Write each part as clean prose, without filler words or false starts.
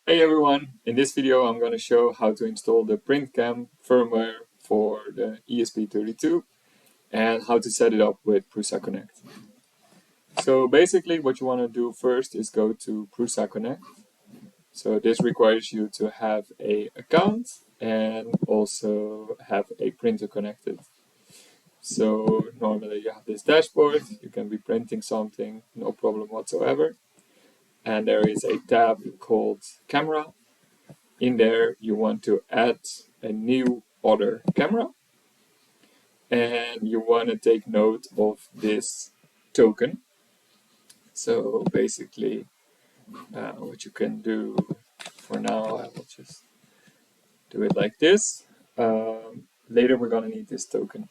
Hey everyone, in this video I'm going to show how to install the PrintCam firmware for the ESP32 and how to set it up with Prusa Connect. So basically what you want to do first is go to Prusa Connect. So this requires you to have an account and also have a printer connected. So normally you have this dashboard, you can be printing something, no problem whatsoever. And there is a tab called Camera. In there you want to add a new other camera and you want to take note of this token. So basically what you can do for now, I will just do it like this. Later we're going to need this token.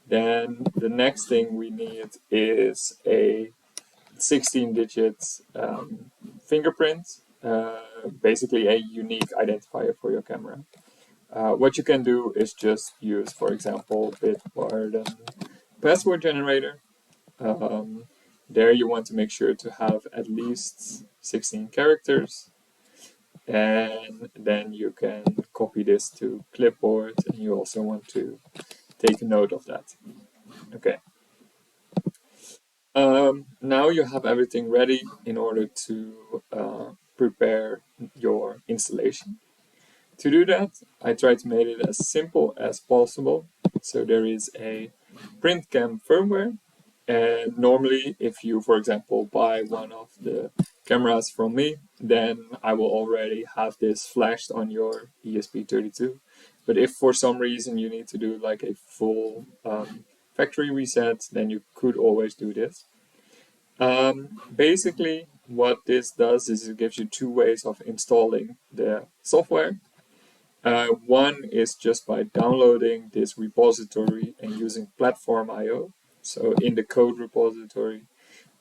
Then the next thing we need is a 16 digits fingerprint, basically a unique identifier for your camera. What you can do is just use, for example, Bitwarden password generator. There you want to make sure to have at least 16 characters. And then you can copy this to clipboard and you also want to take note of that. Okay. Now you have everything ready in order to prepare your installation. To do that, I try to make it as simple as possible. So there is a PrintCam Firmware, and normally if you, for example, buy one of the cameras from me, then I will already have this flashed on your ESP32. But if for some reason you need to do like a full factory reset, then you could always do this. Basically, what this does is it gives you two ways of installing the software. One is just by downloading this repository and using platform.io. So in the code repository,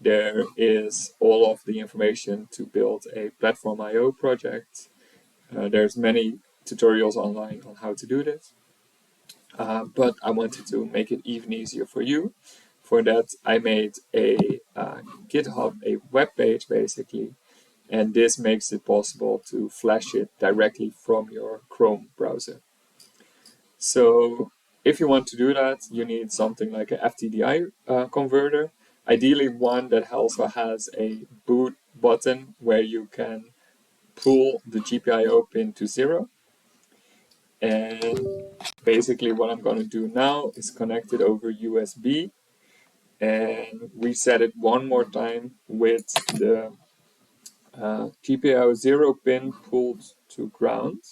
there is all of the information to build a platform.io project. There's many tutorials online on how to do this. But I wanted to make it even easier for you. For that, I made a GitHub, a web page basically, and this makes it possible to flash it directly from your Chrome browser. So if you want to do that, you need something like an FTDI converter, ideally one that also has a boot button where you can pull the GPIO pin to 0. And basically what I'm going to do now is connect it over USB and reset it one more time with the GPIO 0 pin pulled to ground.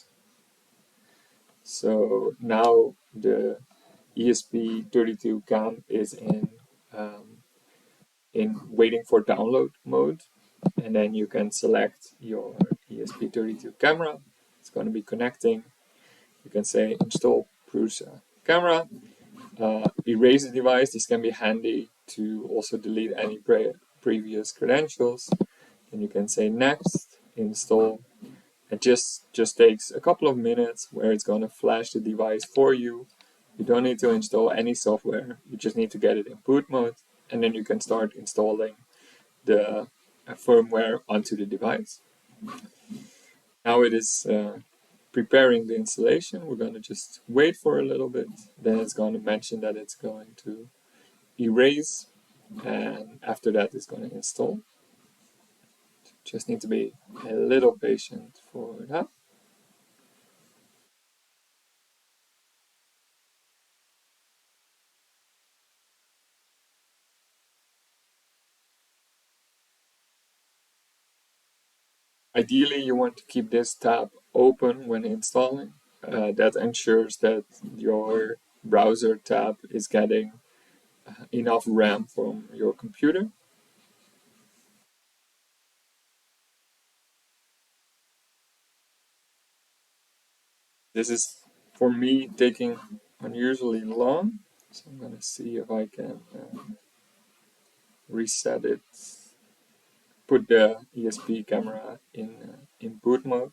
So now the ESP32 cam is in waiting for download mode, and then you can select your ESP32 camera. It's going to be connecting. You can say install Prusa camera, erase the device. This can be handy to also delete any previous credentials. And you can say next, install. It just takes a couple of minutes where it's going to flash the device for you. You don't need to install any software. You just need to get it in boot mode, and then you can start installing the firmware onto the device. Now it is preparing the installation. We're going to just wait for a little bit. Then it's going to mention that it's going to erase, and after that it's going to install. Just need to be a little patient for that. Ideally, you want to keep this tab open when installing. That ensures that your browser tab is getting enough RAM from your computer. This is, for me, taking unusually long. So I'm going to see if I can reset it. Put the ESP camera in boot mode.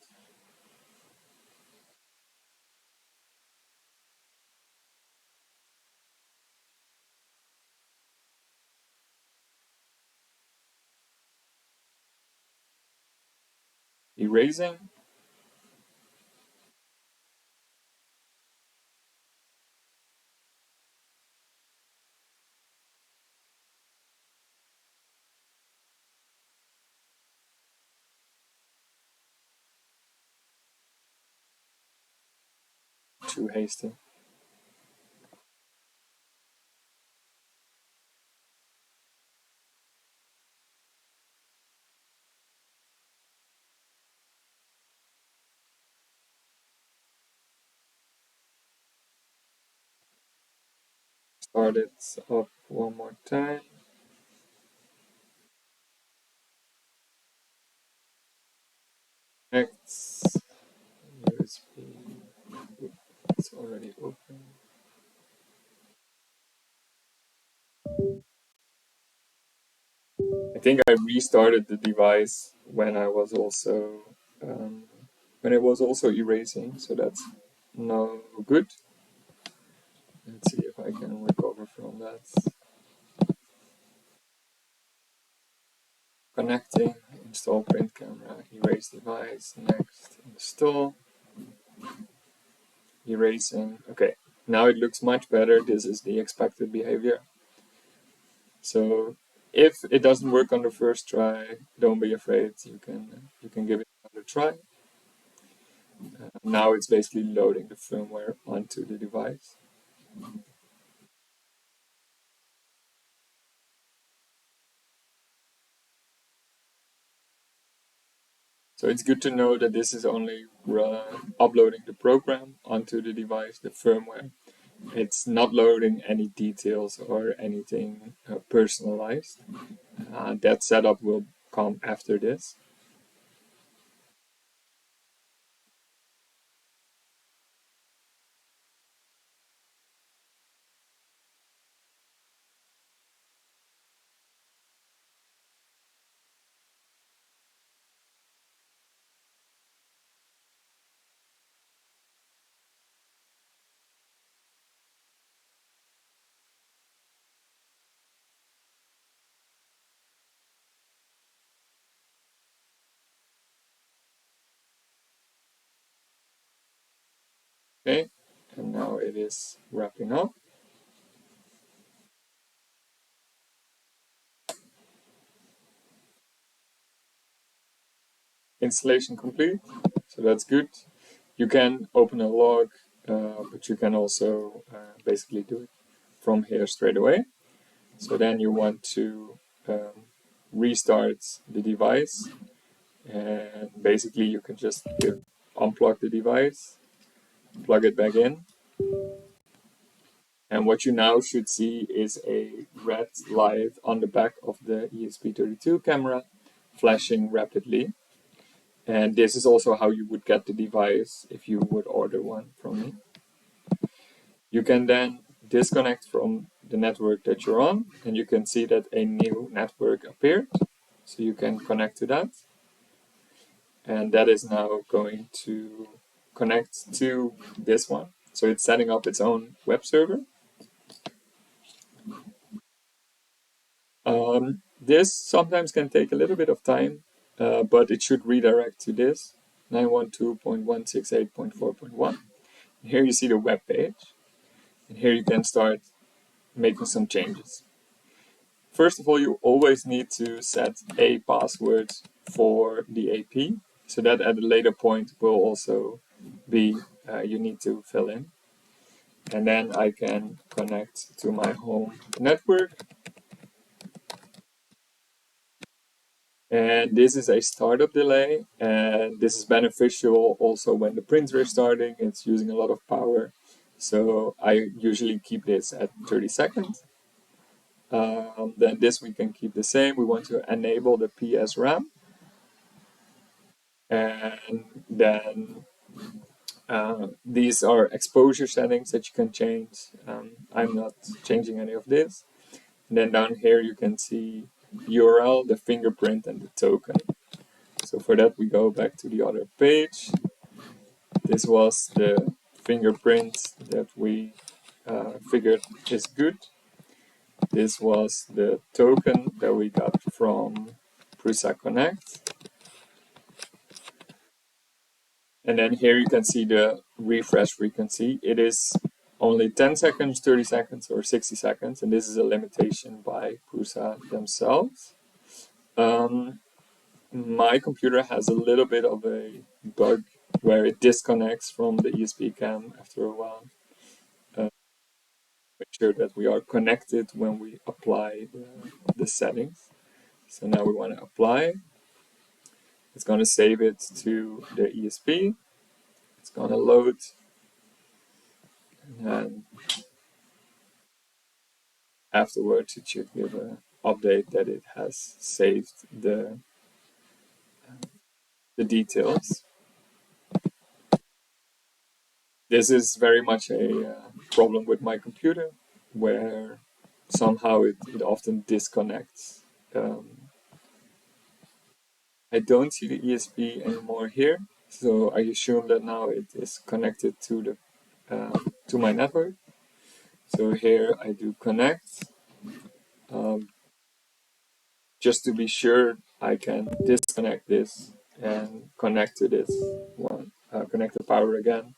erasing. Too hasty. Start it up one more time. Connect. USB. It's already open. I think I restarted the device when I was also when it was also erasing, so that's no good. Let's see if I can recover from that. Connecting, install print camera, erase device, next, install, erasing. Okay, now it looks much better. This is the expected behavior. So if it doesn't work on the first try, don't be afraid. You can give it another try. Now it's basically loading the firmware onto the device. So it's good to know that this is only uploading the program onto the device, the firmware. It's not loading any details or anything personalized. That setup will come after this. Okay, and now it is wrapping up. Installation complete, so that's good. You can open a log, but you can also basically do it from here straight away. So then you want to restart the device, and basically you can just unplug the device, plug it back in, and what you now should see is a red light on the back of the ESP32 camera flashing rapidly. And this is also how you would get the device if you would order one from me. You can then disconnect from the network that you're on, and you can see that a new network appeared. So you can connect to that. And that is now going to connect to this one. So it's setting up its own web server. This sometimes can take a little bit of time, but it should redirect to this 912.168.4.1. Here you see the web page, and here you can start making some changes. First of all, you always need to set a password for the AP, so that at a later point will also be you need to fill in. And then I can connect to my home network. And this is a startup delay, and this is beneficial also when the printer is starting. It's using a lot of power, so I usually keep this at 30 seconds. Then this we can keep the same. We want to enable the PS RAM, and then these are exposure settings that you can change. I'm not changing any of this. And then down here you can see URL, the fingerprint, and the token. So for that we go back to the other page. This was the fingerprint that we figured is good. This was the token that we got from Prusa Connect. And then here you can see the refresh frequency. It is only 10 seconds, 30 seconds, or 60 seconds, and this is a limitation by Prusa themselves. My computer has a little bit of a bug where it disconnects from the ESP cam after a while. Make sure that we are connected when we apply the settings. So now we want to apply. It's going to save it to the ESP. It's going to load. And afterwards it should give an update that it has saved the details. This is very much a problem with my computer, where somehow it often disconnects. I don't see the ESP anymore here, so I assume that now it is connected to my network. So here I do connect. Just to be sure, I can disconnect this and connect to this one. Connect the power again.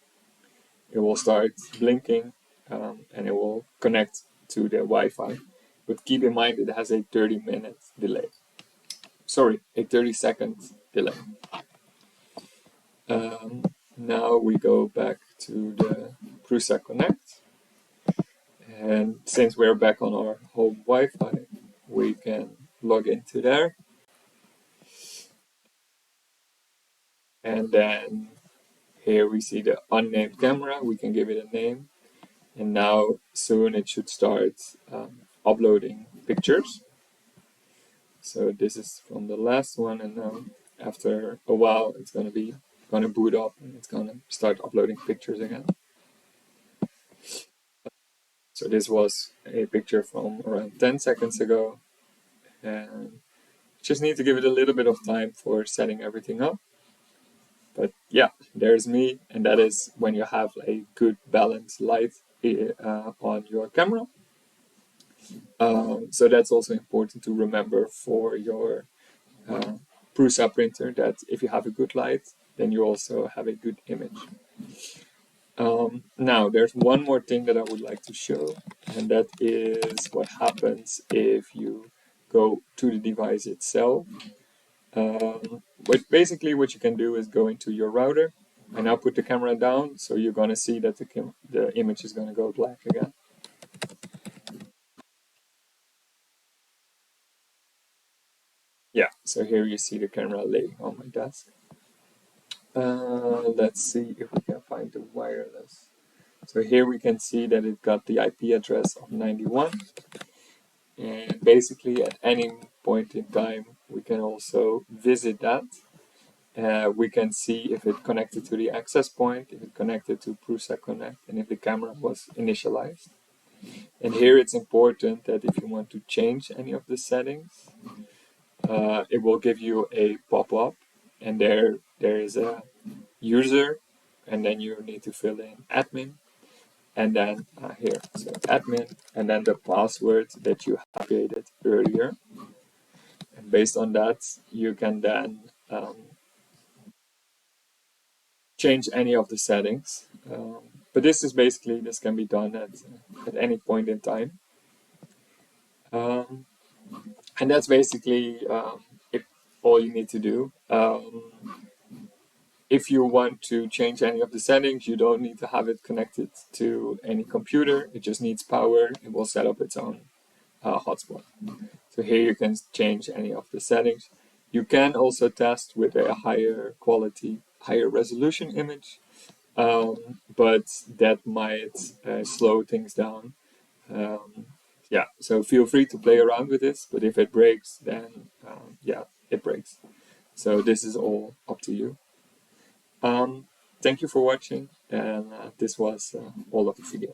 It will start blinking and it will connect to the Wi-Fi. But keep in mind it has a 30-minute delay. Sorry, a 30-second delay. Now we go back to the Prusa Connect. And since we're back on our home Wi-Fi, we can log into there. And then here we see the unnamed camera. We can give it a name. And now soon it should start uploading pictures. So this is from the last one, and now after a while it's going to boot up and it's going to start uploading pictures again. So this was a picture from around 10 seconds ago, and just need to give it a little bit of time for setting everything up. But yeah, there's me, and that is when you have a good balanced light on your camera. So that's also important to remember for your Prusa printer, that if you have a good light, then you also have a good image. Now, there's one more thing that I would like to show, and that is what happens if you go to the device itself. But basically what you can do is go into your router and now put the camera down, so you're going to see that the image is going to go black again. Yeah, so here you see the camera laying on my desk. Let's see if we can find the wireless. So here we can see that it got the IP address of 91. And basically at any point in time, we can also visit that. We can see if it connected to the access point, if it connected to Prusa Connect, and if the camera was initialized. And here it's important that if you want to change any of the settings, it will give you a pop-up, and there is a user, and then you need to fill in admin, and then here, so admin, and then the password that you have created earlier. And based on that, you can then change any of the settings. But this can be done at any point in time. And that's basically all you need to do. If you want to change any of the settings, you don't need to have it connected to any computer. It just needs power. It will set up its own hotspot. So here you can change any of the settings. You can also test with a higher quality, higher resolution image, but that might slow things down. Yeah, so feel free to play around with this, but if it breaks, then yeah, it breaks. So this is all up to you. Thank you for watching, and this was all of the video.